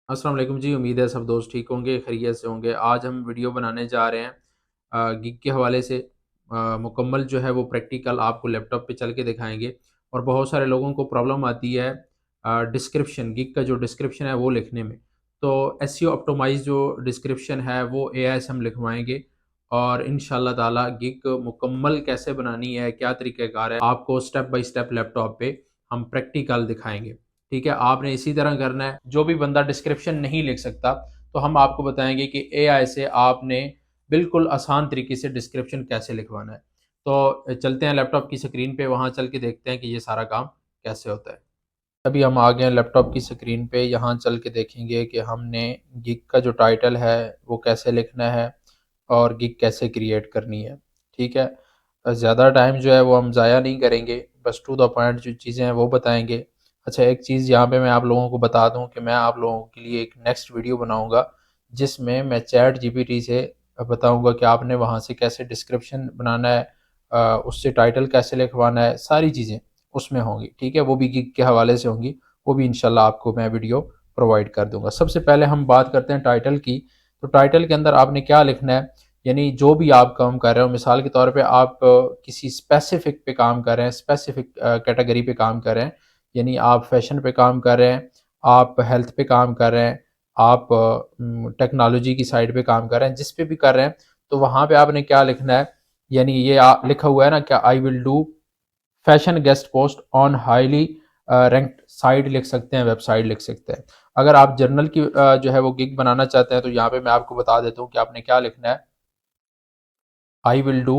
अस्सलाम वालेकुम जी। उम्मीद है सब दोस्त ठीक होंगे, खैरियत से होंगे। आज हम वीडियो बनाने जा रहे हैं गिग के हवाले से। मुकम्मल जो है वो प्रैक्टिकल आपको लैपटॉप पे चल के दिखाएँगे। और बहुत सारे लोगों को प्रॉब्लम आती है डिस्क्रिप्शन, गिग का जो डिस्क्रिप्शन है वो लिखने में। तो एसईओ ऑप्टिमाइज़ जो डिस्क्रिप्शन है वो एआई से हम लिखवाएँगे और इंशाअल्लाह ताला गिग मुकम्मल कैसे बनानी है, क्या तरीक़ेकार है, आपको स्टेप बाय स्टेप लैपटॉप पे हम प्रैक्टिकल दिखाएँगे। ठीक है, आपने इसी तरह करना है। जो भी बंदा डिस्क्रिप्शन नहीं लिख सकता, तो हम आपको बताएँगे कि एआई से आपने बिल्कुल आसान तरीके से डिस्क्रिप्शन कैसे लिखवाना है। तो चलते हैं लैपटॉप की स्क्रीन पे, वहाँ चल के देखते हैं कि ये सारा काम कैसे होता है। अभी हम आ गए हैं लैपटॉप की स्क्रीन पे, यहाँ चल के देखेंगे कि हमने गिग का जो टाइटल है, वो कैसे लिखना है और गिग कैसे क्रिएट करनी है। ठीक है? ज़्यादा टाइम जो है वो हम ज़ाया नहीं करेंगे, बस टू द पॉइंट जो चीज़ें हैं वो बताएँगे। अच्छा, एक चीज़ यहाँ पे मैं आप लोगों को बता दूँ कि मैं आप लोगों के लिए एक नेक्स्ट वीडियो बनाऊँगा, जिसमें मैं चैट जीपीटी से बताऊँगा कि आपने वहाँ से कैसे डिस्क्रिप्शन बनाना है, उससे टाइटल कैसे लिखवाना है, सारी चीज़ें उसमें होंगी। ठीक है? वो भी गिग के हवाले से होंगी, वो भी इंशाल्लाह आपको मैं वीडियो प्रोवाइड कर दूँगा। सबसे पहले हम बात करते हैं टाइटल की। तो टाइटल के अंदर आपने क्या लिखना है, यानी जो भी आप काम कर रहे हो, मिसाल के तौर पे आप किसी स्पेसिफिक पे काम कर रहे हैं, स्पेसिफिक कैटेगरी पे काम कर रहे हैं, यानी आप फैशन पे काम कर रहे हैं, आप हेल्थ पे काम कर रहे हैं, आप टेक्नोलॉजी की साइड पे काम कर रहे हैं, जिस पे भी कर रहे हैं, तो वहाँ पे आपने क्या लिखना है, यानी ये लिखा हुआ है ना, क्या I will do fashion guest post on highly ranked site लिख सकते हैं, वेबसाइट लिख सकते हैं। अगर आप जर्नल की जो है वो गिग बनाना चाहते हैं, तो यहाँ पे मैं आपको बता देता हूँ कि आपने क्या लिखना है। I will do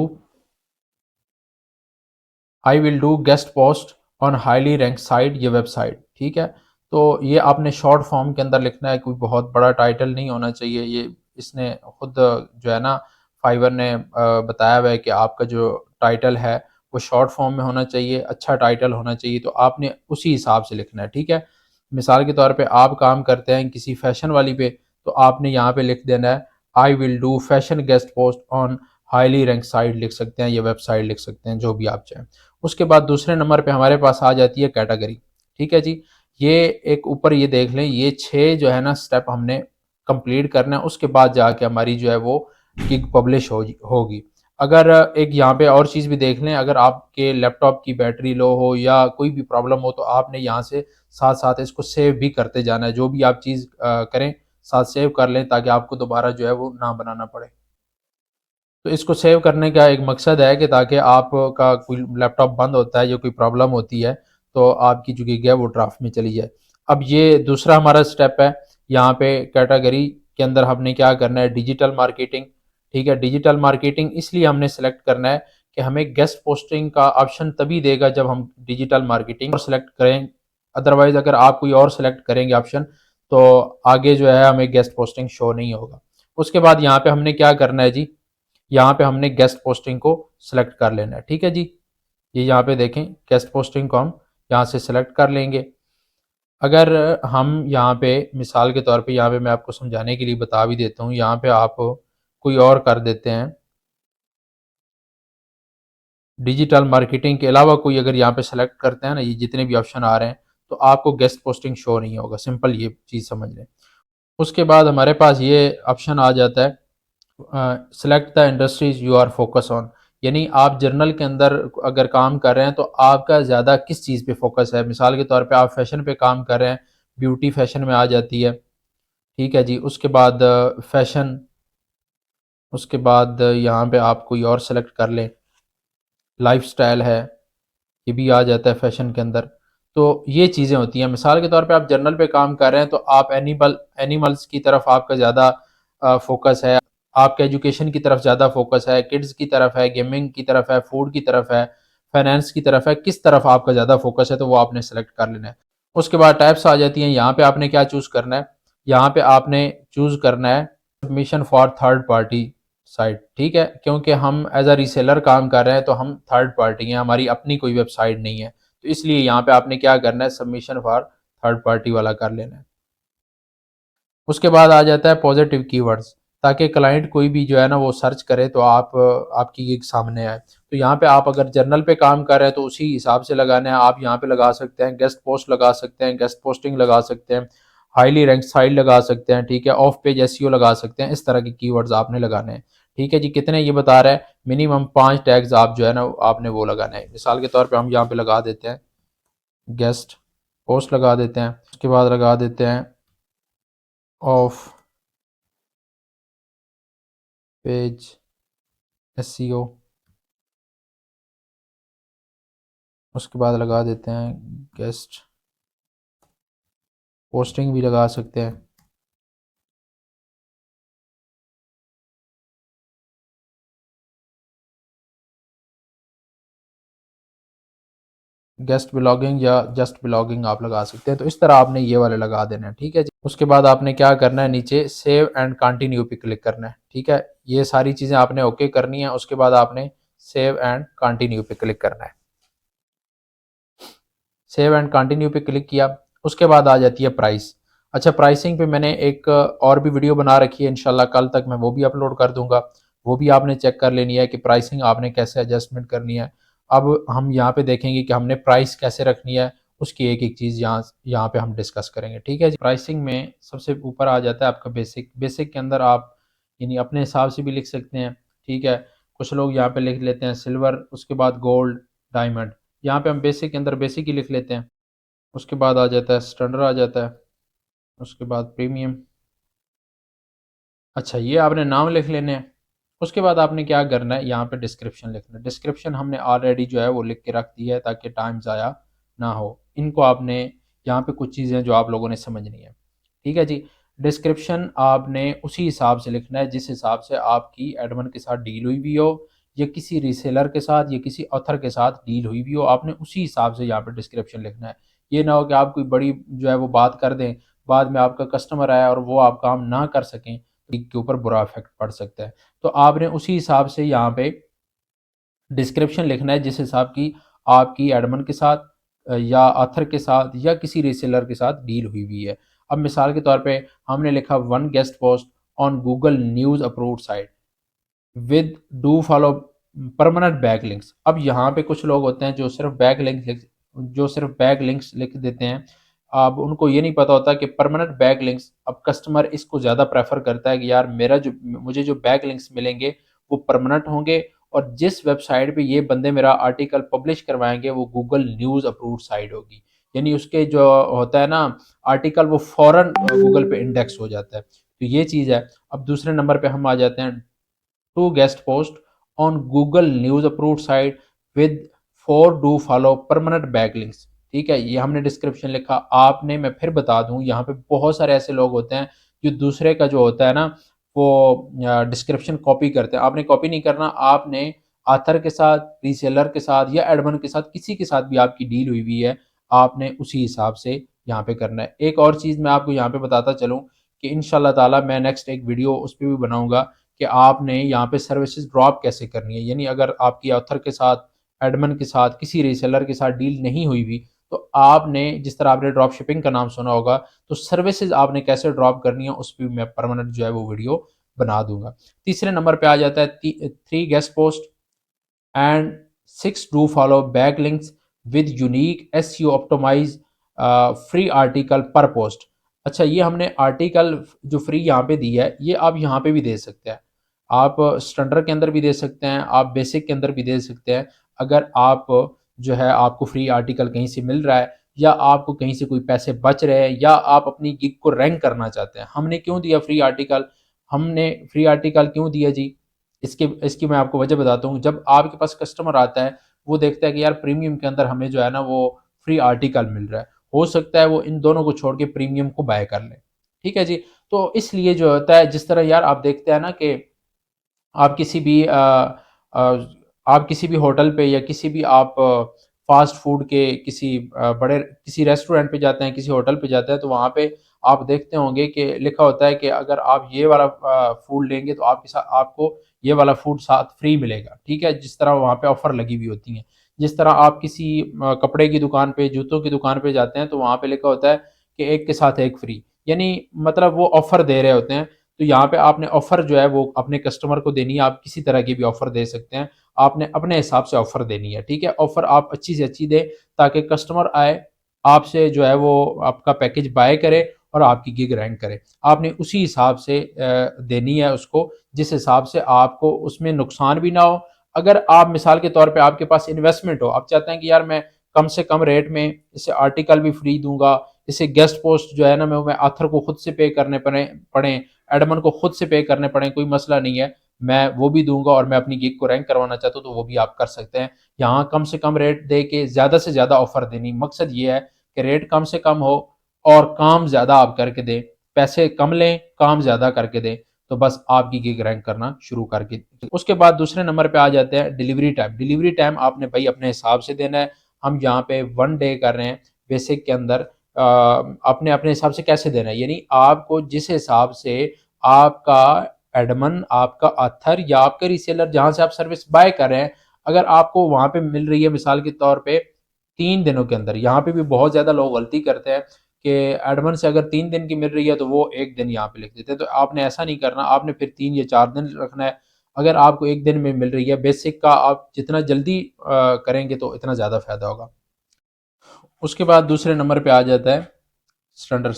I will do guest post on highly rank site, ये वेबसाइट। ठीक है, तो ये आपने शॉर्ट फॉर्म के अंदर लिखना है, कोई बहुत बड़ा टाइटल नहीं होना चाहिए। ये इसने खुद जो है ना, फाइवर ने बताया हुआ है कि आपका जो टाइटल है वो शॉर्ट फॉर्म में होना चाहिए, अच्छा टाइटल होना चाहिए, तो आपने उसी हिसाब से लिखना है। ठीक है, मिसाल के तौर पे आप काम करते हैं किसी फैशन वाली पे, तो आपने यहाँ पे लिख देना है I will do fashion guest post on highly rank site लिख सकते हैं, ये वेबसाइट लिख सकते हैं, जो भी आप चाहें। उसके बाद दूसरे नंबर पे हमारे पास आ जाती है कैटेगरी। ठीक है जी, ये एक ऊपर ये देख लें, ये 6 जो है ना स्टेप हमने कंप्लीट करना है, उसके बाद जाके हमारी जो है वो गिग पब्लिश होगी। अगर एक यहाँ पे और चीज़ भी देख लें, अगर आपके लैपटॉप की बैटरी लो हो या कोई भी प्रॉब्लम हो, तो आपने यहाँ से साथ साथ इसको सेव भी करते जाना है। जो भी आप चीज़ करें, साथ सेव कर लें, ताकि आपको दोबारा जो है वो ना बनाना पड़े। तो इसको सेव करने का एक मकसद है कि ताकि आपका कोई लैपटॉप बंद होता है या कोई प्रॉब्लम होती है, तो आपकी जो गिग है वो ड्राफ्ट में चली जाए। अब ये दूसरा हमारा स्टेप है। यहाँ पे कैटेगरी के अंदर हमने क्या करना है, डिजिटल मार्केटिंग। ठीक है, डिजिटल मार्केटिंग इसलिए हमने सेलेक्ट करना है कि हमें गेस्ट पोस्टिंग का ऑप्शन तभी देगा जब हम डिजिटल मार्केटिंग और सेलेक्ट करें। अदरवाइज अगर आप कोई और सेलेक्ट करेंगे ऑप्शन, तो आगे जो है हमें गेस्ट पोस्टिंग शो नहीं होगा। उसके बाद यहाँ पे हमने क्या करना है जी, यहाँ पे हमने गेस्ट पोस्टिंग को सिलेक्ट कर लेना है। ठीक है जी, ये यहाँ पे देखें, गेस्ट पोस्टिंग को हम यहाँ से सिलेक्ट कर लेंगे। अगर हम यहाँ पे मिसाल के तौर पे, यहाँ पे मैं आपको समझाने के लिए बता भी देता हूँ, यहाँ पे आप कोई और कर देते हैं, डिजिटल मार्केटिंग के अलावा कोई अगर यहाँ पे सेलेक्ट करते हैं ना, ये जितने भी ऑप्शन आ रहे हैं, तो आपको गेस्ट पोस्टिंग शो नहीं होगा। सिंपल ये चीज़ समझ लें। उसके बाद हमारे पास ये ऑप्शन आ जाता है, select the industries you are focus on, यानी आप जर्नल के अंदर अगर काम कर रहे हैं, तो आपका ज़्यादा किस चीज़ पे फोकस है। मिसाल के तौर पे आप फैशन पे काम कर रहे हैं, ब्यूटी फैशन में आ जाती है। ठीक है जी, उसके बाद फैशन, उसके बाद यहाँ पे आप कोई और सेलेक्ट कर लें, लाइफ स्टाइल है, ये भी आ जाता है फैशन के अंदर। तो ये चीज़ें होती हैं। मिसाल के तौर पे आप जर्नल पे काम कर रहे हैं, तो आप एनिमल्स की तरफ आपका ज़्यादा फोकस है, आपका एजुकेशन की तरफ ज़्यादा फोकस है, किड्स की तरफ है, गेमिंग की तरफ है, फूड की तरफ है, फाइनेंस की तरफ है, किस तरफ आपका ज़्यादा फोकस है, तो वो आपने सेलेक्ट कर लेना है। उसके बाद टाइप्स आ जाती हैं। यहाँ पे आपने क्या चूज़ करना है, यहाँ पे आपने चूज़ करना है submission for third party site. ठीक है, क्योंकि हम एज अ रीसेलर काम कर रहे हैं, तो हम थर्ड पार्टी हैं, हमारी अपनी कोई वेबसाइट नहीं है, तो इसलिए यहाँ पे आपने क्या करना है, सबमिशन फॉर थर्ड पार्टी वाला कर लेना है। उसके बाद आ जाता है पॉजिटिव कीवर्ड्स, ताकि क्लाइंट कोई भी जो है ना वो सर्च करे, तो आपकी गिग सामने आए। तो यहाँ पे आप अगर जर्नल पे काम कर रहे हैं, तो उसी हिसाब से लगाना है। आप यहाँ पे लगा सकते हैं गेस्ट पोस्ट लगा सकते हैं, गेस्ट पोस्टिंग लगा सकते हैं, हाईली रैंक साइट लगा सकते हैं, ठीक है, ऑफ पेज एसईओ लगा सकते हैं। इस तरह के कीवर्ड्स आपने लगाने हैं, ठीक है जी। कितने ये बता रहा है, मिनिमम 5 टैग्स आप जो है ना आपने वो लगाने हैं। मिसाल के तौर पे हम यहाँ पे लगा देते हैं गेस्ट पोस्ट लगा देते हैं, उसके बाद लगा देते हैं ऑफ पेज एसईओ, उसके बाद लगा देते हैं गेस्ट पोस्टिंग भी लगा सकते हैं। गेस्ट ब्लॉगिंग या जस्ट ब्लॉगिंग आप लगा सकते हैं। तो इस तरह आपने ये वाले लगा देना है, ठीक है जी। उसके बाद आपने क्या करना है, नीचे सेव एंड कंटिन्यू पे क्लिक करना है, ठीक है। ये सारी चीज़ें आपने ओके करनी है। उसके बाद आपने सेव एंड कंटिन्यू पे क्लिक करना है। सेव एंड कंटिन्यू पे क्लिक किया, उसके बाद आ जाती है प्राइस। अच्छा, प्राइसिंग पे मैंने एक और भी वीडियो बना रखी है, इंशाल्लाह कल तक मैं वो भी अपलोड कर दूंगा। वो भी आपने चेक कर लेनी है कि प्राइसिंग आपने कैसे एडजस्टमेंट करनी है। अब हम यहाँ पे देखेंगे कि हमने प्राइस कैसे रखनी है, उसकी एक एक चीज़ यहाँ पे हम डिस्कस करेंगे, ठीक है जी। प्राइसिंग में सबसे ऊपर आ जाता है आपका बेसिक। बेसिक के अंदर आप यानी अपने हिसाब से भी लिख सकते हैं, ठीक है। कुछ लोग यहाँ पे लिख लेते हैं सिल्वर, उसके बाद गोल्ड, डायमंड। यहाँ पे हम बेसिक के अंदर बेसिक ही लिख लेते हैं। उसके बाद आ जाता है स्टैंडर्ड आ जाता है, उसके बाद प्रीमियम। अच्छा, ये आपने नाम लिख लेने हैं। उसके बाद आपने क्या करना है, यहाँ पे डिस्क्रिप्शन लिखना है। डिस्क्रिप्शन हमने ऑलरेडी जो है वो लिख के रख दी है ताकि टाइम ज़ाया ना हो। इनको आपने यहाँ पे कुछ चीज़ें जो आप लोगों ने समझनी है, ठीक है जी। डिस्क्रिप्शन आपने उसी हिसाब से लिखना है जिस हिसाब से आपकी एडमन के साथ डील हुई भी हो, या किसी रीसेलर के साथ या किसी ऑथर के साथ डील हुई भी हो, आपने उसी हिसाब से यहाँ पे डिस्क्रिप्शन लिखना है। ये ना हो कि आप कोई बड़ी जो है वो बात कर दें, बाद में आपका कस्टमर आया और वो आप काम ना कर सकें, के ऊपर बुरा इफेक्ट पड़ सकता है। तो आपने उसी हिसाब से यहाँ पे डिस्क्रिप्शन लिखना है जिस हिसाब की आपकी एडमन के साथ या ऑथर के साथ या किसी रीसेलर के साथ डील हुई हुई है। अब मिसाल के तौर पे हमने लिखा one guest post on Google news approved site with do follow permanent back links. अब यहाँ पे कुछ लोग होते हैं जो सिर्फ बैक लिंक्स लिख देते हैं। अब उनको ये नहीं पता होता कि परमानेंट बैक लिंक्स, अब कस्टमर इसको ज़्यादा प्रेफर करता है कि यार मुझे जो बैक लिंक्स मिलेंगे वो परमानेंट होंगे, और जिस वेबसाइट पे ये बंदे मेरा आर्टिकल पब्लिश करवाएंगे वो गूगल न्यूज़ अप्रूव्ड साइट होगी। यानी उसके जो होता है ना आर्टिकल, वो फौरन गूगल पे इंडेक्स हो जाता है। तो ये चीज़ है। अब दूसरे नंबर पे हम आ जाते हैं to guest post on Google news approved site with four do follow permanent backlinks, ठीक है। ये हमने डिस्क्रिप्शन लिखा। आपने, मैं फिर बता दूं, यहाँ पे बहुत सारे ऐसे लोग होते हैं जो दूसरे का जो होता है ना वो डिस्क्रिप्शन कॉपी करते हैं। आपने कॉपी नहीं करना, आपने आथर के साथ, रीसेलर के साथ या एडमन के साथ, किसी के साथ भी आपकी डील हुई हुई है, आपने उसी हिसाब से यहाँ पे करना है। एक और चीज़ मैं आपको यहाँ पे बताता चलूँ कि इंशाल्लाह ताला मैं नेक्स्ट एक वीडियो उस पर भी बनाऊंगा कि आपने यहाँ पे सर्विसेज ड्रॉप कैसे करनी है। यानी अगर आपकी ऑथर के साथ, एडमन के साथ, किसी रीसेलर के साथ डील नहीं हुई भी, तो आपने जिस तरह आपने ड्रॉप शिपिंग का नाम सुना होगा, तो सर्विसेज आपने कैसे ड्रॉप करनी है उस पर मैं परमानेंट जो है वो वीडियो बना दूंगा। तीसरे नंबर पे आ जाता है three guest post and six do follow back links with unique SEO optimise free article पर पोस्ट। अच्छा, ये हमने आर्टिकल जो फ्री यहाँ पे दी है, ये आप यहाँ पे भी दे सकते हैं। आप स्टैंडर्ड के अंदर भी दे सकते हैं, आप बेसिक के अंदर भी दे सकते हैं। अगर आप जो है आपको फ्री आर्टिकल कहीं से मिल रहा है, या आपको कहीं से कोई पैसे बच रहे हैं, या आप अपनी गिग को रैंक करना चाहते हैं। हमने क्यों दिया फ्री आर्टिकल, हमने फ्री आर्टिकल क्यों दिया जी, इसकी इसकी मैं आपको वजह बताता हूँ। जब आपके पास कस्टमर आता है, वो देखता है कि यार प्रीमियम के अंदर हमें जो है ना वो फ्री आर्टिकल मिल रहा है, हो सकता है वो इन दोनों को छोड़ के प्रीमियम को बाय कर ले, ठीक है जी। तो इसलिए जो होता है, जिस तरह यार आप देखते हैं ना कि आप किसी भी आप किसी भी होटल पे या किसी भी आप फास्ट फूड के किसी बड़े किसी रेस्टोरेंट पे जाते हैं, किसी होटल पे जाते हैं, तो वहाँ पे आप देखते होंगे कि लिखा होता है कि अगर आप ये वाला फूड लेंगे तो आपके साथ आपको ये वाला फूड साथ फ्री मिलेगा, ठीक है। जिस तरह वहाँ पे ऑफर लगी हुई होती हैं। जिस तरह आप किसी कपड़े की दुकान पे, जूतों की दुकान पे जाते हैं, तो वहाँ पे लिखा होता है कि एक के साथ एक फ्री, यानी मतलब वो ऑफर दे रहे होते हैं। तो यहाँ पे आपने ऑफर जो है वो अपने कस्टमर को देनी है। आप किसी तरह की भी ऑफर दे सकते हैं, आपने अपने हिसाब से ऑफर देनी है, ठीक है। ऑफर आप अच्छी से अच्छी दे ताकि कस्टमर आए, आपसे जो है वो आपका पैकेज बाय करे, और आपकी गिग रैंक करे। आपने उसी हिसाब से देनी है उसको, जिस हिसाब से आपको उसमें नुकसान भी ना हो। अगर आप मिसाल के तौर पे आपके पास इन्वेस्टमेंट हो, आप चाहते हैं कि यार मैं कम से कम रेट में इसे आर्टिकल भी फ्री दूंगा, इसे गेस्ट पोस्ट जो है ना मैं आथर को खुद से पे करने पड़े, एडमन को खुद से पे करने पड़े, कोई मसला नहीं है, मैं वो भी दूंगा और मैं अपनी गिग को रैंक करवाना चाहता हूँ तो वो भी आप कर सकते हैं। यहाँ कम से कम रेट दे के ज़्यादा से ज़्यादा ऑफर देनी, मकसद ये है कि रेट कम से कम हो और काम ज़्यादा आप करके दें, पैसे कम लें काम ज़्यादा करके दें, तो बस आपकी गिग रैंक करना शुरू करके। उसके बाद दूसरे नंबर पे आ जाते हैं डिलीवरी टाइम। डिलीवरी टाइम आपने भाई अपने हिसाब से देना है। हम यहाँ पे 1 डे कर रहे हैं बेसिक के अंदर, अपने अपने हिसाब से कैसे देना है, यानी आपको जिस हिसाब से आपका एडमन, आपका ऑथर या आपके रीसेलर जहां से आप सर्विस बाय कर रहे हैं, अगर आपको वहां पे मिल रही है मिसाल के तौर पे 3 दिनों के अंदर, यहाँ पे भी बहुत ज्यादा लोग गलती करते हैं कि एडमन से अगर 3 दिन की मिल रही है तो वो 1 दिन यहाँ पे लिख देते हैं। तो आपने ऐसा नहीं करना, आपने फिर 3 या 4 दिन रखना है। अगर आपको 1 दिन में मिल रही है बेसिक का, आप जितना जल्दी करेंगे तो इतना ज़्यादा फायदा होगा। उसके बाद दूसरे नंबर पे आ जाता है स्टैंडर्ड।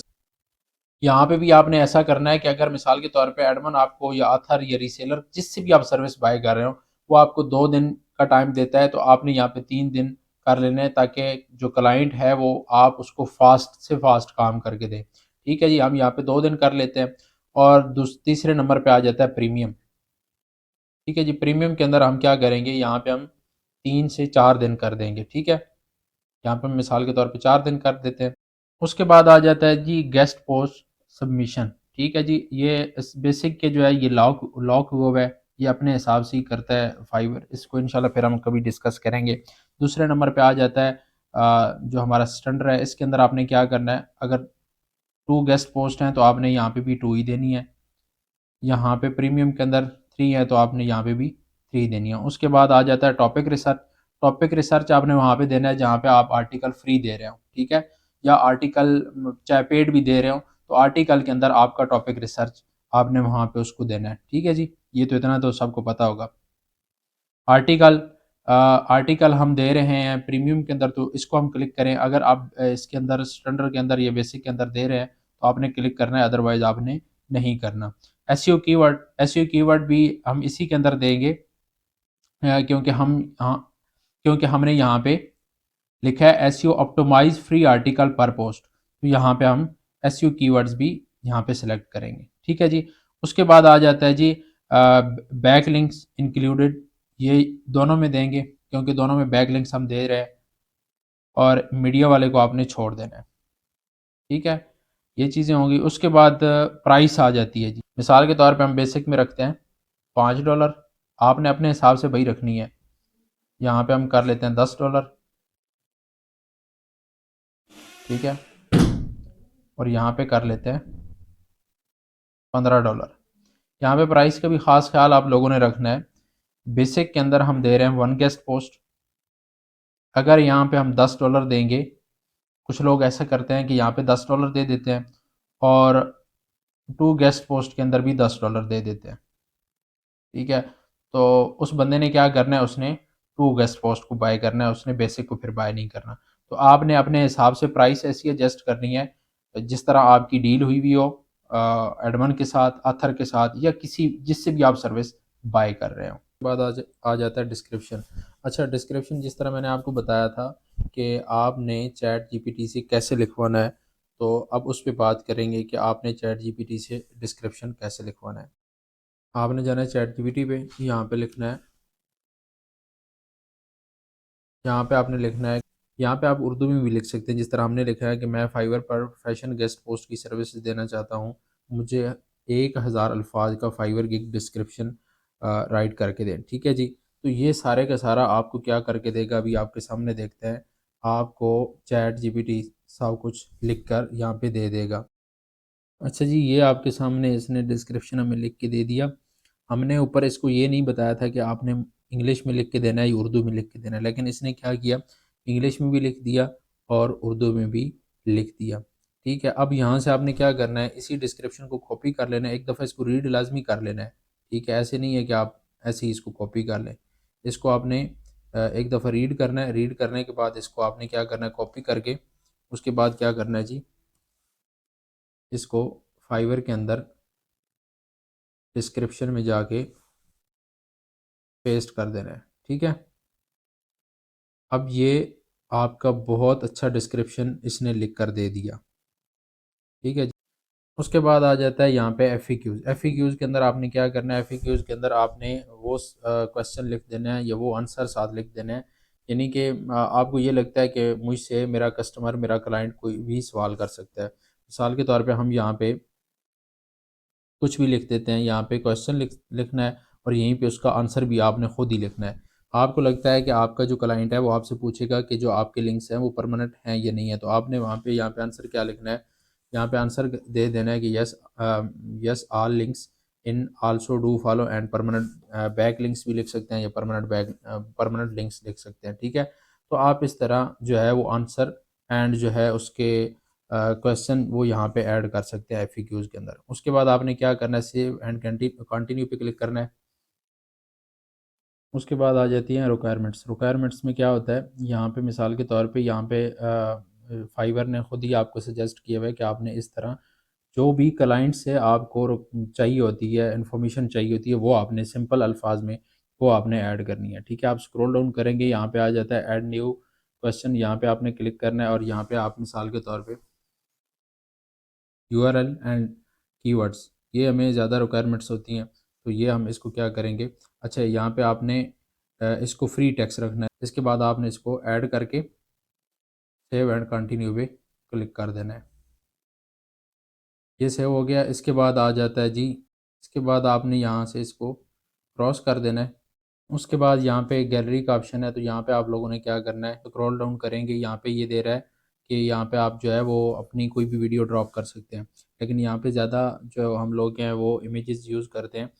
यहाँ पे भी आपने ऐसा करना है कि अगर मिसाल के तौर पे एडमन आपको या आथर या रीसेलर जिससे भी आप सर्विस बाय कर रहे हो वो आपको 2 दिन का टाइम देता है, तो आपने यहाँ पे 3 दिन कर लेने हैं ताकि जो क्लाइंट है वो आप उसको फास्ट से फास्ट काम करके दें। ठीक है जी, हम यहाँ पे 2 दिन कर लेते हैं। और तीसरे नंबर पे आ जाता है प्रीमियम। ठीक है जी, प्रीमियम के अंदर हम क्या करेंगे, यहाँ पे हम 3 से 4 दिन कर देंगे। ठीक है, यहाँ पे हम मिसाल के तौर पे 4 दिन कर देते हैं। उसके बाद आ जाता है जी गेस्ट पोस्ट सबमिशन। ठीक है जी, ये बेसिक के जो है ये लॉक लॉक हुआ है, ये अपने हिसाब से ही करता है फाइवर, इसको इंशाल्लाह फिर हम कभी डिस्कस करेंगे। दूसरे नंबर पे आ जाता है जो हमारा स्टैंडर्ड है, इसके अंदर आपने क्या करना है, अगर 2 गेस्ट पोस्ट हैं तो आपने यहाँ पे भी 2 ही देनी है। यहाँ पे प्रीमियम के अंदर 3 है तो आपने यहाँ पे भी 3 देनी है। उसके बाद आ जाता है टॉपिक रिसर्च। टॉपिक रिसर्च आपने वहाँ पे देना है जहाँ पे आप आर्टिकल फ्री दे रहे हो। ठीक है, या आर्टिकल चाहे पेड भी दे रहे हो तो आर्टिकल के अंदर आपका टॉपिक रिसर्च आपने वहाँ पे उसको देना है। ठीक है जी, ये तो इतना तो सबको पता होगा। आर्टिकल आर्टिकल हम दे रहे हैं प्रीमियम के अंदर तो इसको हम क्लिक करें। अगर आप इसके अंदर स्टैंडर्ड के अंदर या बेसिक के अंदर दे रहे हैं तो आपने क्लिक करना है, अदरवाइज आपने नहीं करना। एसईओ कीवर्ड, एसईओ कीवर्ड भी हम इसी के अंदर देंगे, क्योंकि हम हाँ, क्योंकि हमने यहाँ पे लिखा है एसईओ ऑप्टिमाइज फ्री आर्टिकल पर पोस्ट, तो यहाँ पे हम एसईओ कीवर्ड्स भी यहाँ पे सिलेक्ट करेंगे। ठीक है जी, उसके बाद आ जाता है जी बैक लिंक्स इंक्लूडेड, ये दोनों में देंगे क्योंकि दोनों में बैक लिंक्स हम दे रहे हैं, और मीडिया वाले को आपने छोड़ देना है। ठीक है, ये चीज़ें होंगी। उसके बाद प्राइस आ जाती है जी, मिसाल के तौर पे हम बेसिक में रखते हैं $5, आपने अपने हिसाब से वही रखनी है। यहाँ पे हम कर लेते हैं $10। ठीक है, और यहाँ पे कर लेते हैं $15। यहाँ पे प्राइस का भी ख़ास ख्याल आप लोगों ने रखना है। बेसिक के अंदर हम दे रहे हैं 1 गेस्ट पोस्ट, अगर यहाँ पे हम $10 देंगे, कुछ लोग ऐसा करते हैं कि यहाँ पे $10 दे देते हैं और 2 गेस्ट पोस्ट के अंदर भी $10 दे देते हैं। ठीक है, तो उस बंदे ने क्या करना है, उसने 2 गेस्ट पोस्ट को बाय करना है, उसने बेसिक को फिर बाय नहीं करना। तो आपने अपने हिसाब से प्राइस ऐसी एडजस्ट करनी है जिस तरह आपकी डील हुई हुई हो एडमन के साथ, आथर के साथ, या किसी जिससे भी आप सर्विस बाय कर रहे हो। बाद आ जाता है डिस्क्रिप्शन। अच्छा, डिस्क्रिप्शन जिस तरह मैंने आपको बताया था कि आपने चैट जीपीटी से कैसे लिखवाना है, तो अब उस पर बात करेंगे कि आपने चैट जीपीटी से डिस्क्रिप्शन कैसे लिखवाना है। आपने जाना है चैट जीपीटी पे, यहाँ पे लिखना है, यहाँ पे आपने लिखना है, यहाँ पे आप उर्दू में भी लिख सकते हैं जिस तरह हमने लिखा है कि मैं फाइवर पर फैशन गेस्ट पोस्ट की सर्विस देना चाहता हूँ, मुझे 1000 अल्फाज का फाइवर गिग डिस्क्रिप्शन राइट करके दें। ठीक है जी, तो ये सारे का सारा आपको क्या करके देगा, अभी आपके सामने देखते हैं। आपको चैट जीपीटी सब कुछ लिख कर यहाँ पे दे देगा। अच्छा जी, ये आपके सामने इसने डिस्क्रिप्शन हमें लिख के दे दिया। हमने ऊपर इसको ये नहीं बताया था कि आपने इंग्लिश में लिख के देना है या उर्दू में लिख के देना है, लेकिन इसने क्या किया, इंग्लिश में भी लिख दिया और उर्दू में भी लिख दिया। ठीक है, अब यहाँ से आपने क्या करना है, इसी डिस्क्रिप्शन को कॉपी कर लेना है, एक दफ़ा इसको रीड लाजमी कर लेना है। ठीक है, ऐसे नहीं है कि आप ऐसे ही इसको कॉपी कर लें, इसको आपने एक दफ़ा रीड करना है। रीड करने के बाद इसको आपने क्या करना है, कॉपी करके उसके बाद क्या करना है जी, इसको फाइवर के अंदर डिस्क्रिप्शन में जाके पेस्ट कर देना है। ठीक है, अब ये आपका बहुत अच्छा डिस्क्रिप्शन इसने लिख कर दे दिया। ठीक है, उसके बाद आ जाता है यहाँ पे एफएक्यूज। एफएक्यूज के अंदर आपने क्या करना है, एफएक्यूज के अंदर आपने वो क्वेश्चन लिख देना है या वो आंसर साथ लिख देना है। यानी कि आपको ये लगता है कि मुझसे मेरा कस्टमर, मेरा क्लाइंट कोई भी सवाल कर सकता है। मिसाल के तौर पे हम यहाँ पे कुछ भी लिख देते हैं, यहाँ पे क्वेश्चन लिखना है और यहीं पे उसका आंसर भी आपने खुद ही लिखना है। आपको लगता है कि आपका जो क्लाइंट है वो आपसे पूछेगा कि जो आपके लिंक्स हैं वो परमानेंट हैं या नहीं है, तो आपने वहाँ पे यहाँ पे आंसर क्या लिखना है, यहाँ पे आंसर दे देना है कि yes, yes all links in also do follow and permanent back links भी लिख सकते हैं या परमानेंट लिंक्स लिख सकते हैं। ठीक है, तो आप इस तरह जो है वो आंसर एंड जो है उसके क्वेश्चन वो यहाँ पे ऐड कर सकते हैं एफएक्यूज के अंदर। उसके बाद आपने क्या करना है, सेव एंड कंटिन्यू पे क्लिक करना है। उसके बाद आ जाती हैं रिक्वायरमेंट्स। रिक्वायरमेंट्स में क्या होता है, यहाँ पे मिसाल के तौर पे यहाँ पे फाइवर ने खुद ही आपको सजेस्ट किया हुआ है कि आपने इस तरह जो भी क्लाइंट से आपको चाहिए होती है, इंफॉर्मेशन चाहिए होती है, वो आपने सिंपल अल्फाज में वो आपने ऐड करनी है। ठीक है, आप स्क्रॉल डाउन करेंगे, यहाँ पे आ जाता है ऐड न्यू क्वेश्चन, यहाँ पे आपने क्लिक करना है और यहाँ पे आप मिसाल के तौर पे यूआरएल एंड कीवर्ड्स, ये हमें ज़्यादा रिक्वायरमेंट्स होती हैं, तो ये हम इसको क्या करेंगे। अच्छा, यहाँ पे आपने इसको फ्री टेक्स्ट रखना है। इसके बाद आपने इसको ऐड करके सेव एंड कंटिन्यू पे क्लिक कर देना है। ये सेव हो गया। इसके बाद आ जाता है जी, इसके बाद आपने यहाँ से इसको क्रॉस कर देना है। उसके बाद यहाँ पे गैलरी का ऑप्शन है, तो यहाँ पे आप लोगों ने क्या करना है, स्क्रॉल डाउन करेंगे, यहाँ पे ये दे रहा है कि यहाँ पे आप जो है वो अपनी कोई भी वीडियो ड्रॉप कर सकते हैं। लेकिन यहाँ पे ज़्यादा जो हम लोग हैं वो इमेजेस यूज़ करते हैं।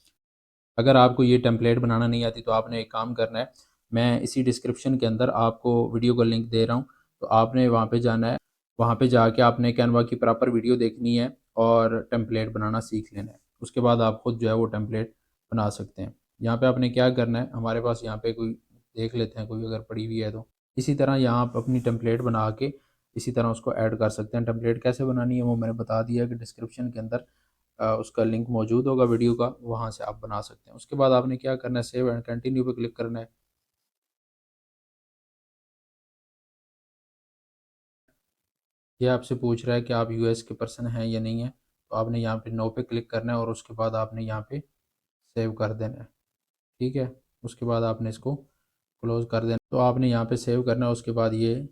अगर आपको ये टेम्पलेट बनाना नहीं आती तो आपने एक काम करना है, मैं इसी डिस्क्रिप्शन के अंदर आपको वीडियो का लिंक दे रहा हूँ, तो आपने वहाँ पे जाना है, वहाँ पे जाके आपने कैनवा की प्रॉपर वीडियो देखनी है और टेम्पलेट बनाना सीख लेना है। उसके बाद आप खुद जो है वो टेम्पलेट बना सकते हैं। यहाँ पे आपने क्या करना है, हमारे पास यहाँ पे कोई देख लेते हैं, कोई अगर पड़ी हुई है तो इसी तरह यहाँ आप अपनी टेम्पलेट बना के इसी तरह उसको ऐड कर सकते हैं। टेम्पलेट कैसे बनानी है वो मैंने बता दिया कि डिस्क्रिप्शन के अंदर उसका लिंक मौजूद होगा वीडियो का, वहाँ से आप बना सकते हैं। उसके बाद आपने क्या करना है, सेव एंड कंटिन्यू पे क्लिक करना है। ये आपसे पूछ रहा है कि आप यूएस के पर्सन हैं या नहीं है, तो आपने यहाँ पे नो पे क्लिक करना है और उसके बाद आपने यहाँ पे सेव कर देना है। ठीक है, उसके बाद आपने इसको क्लोज़ कर देना, तो आपने यहाँ पे सेव करना है। उसके बाद ये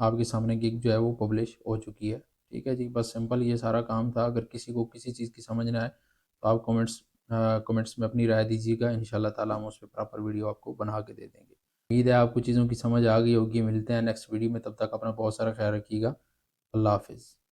आपके सामने गिग जो है वो पब्लिश हो चुकी है। ठीक है जी, बस सिंपल ये सारा काम था। अगर किसी को किसी चीज़ की समझ ना आए तो आप कमेंट्स में अपनी राय दीजिएगा, इंशाल्लाह ताला हम उस पर प्रॉपर वीडियो आपको बना के दे देंगे। उम्मीद है आपको चीज़ों की समझ आ गई होगी। मिलते हैं नेक्स्ट वीडियो में, तब तक अपना बहुत सारा ख्याल रखिएगा। अल्लाह हाफिज़।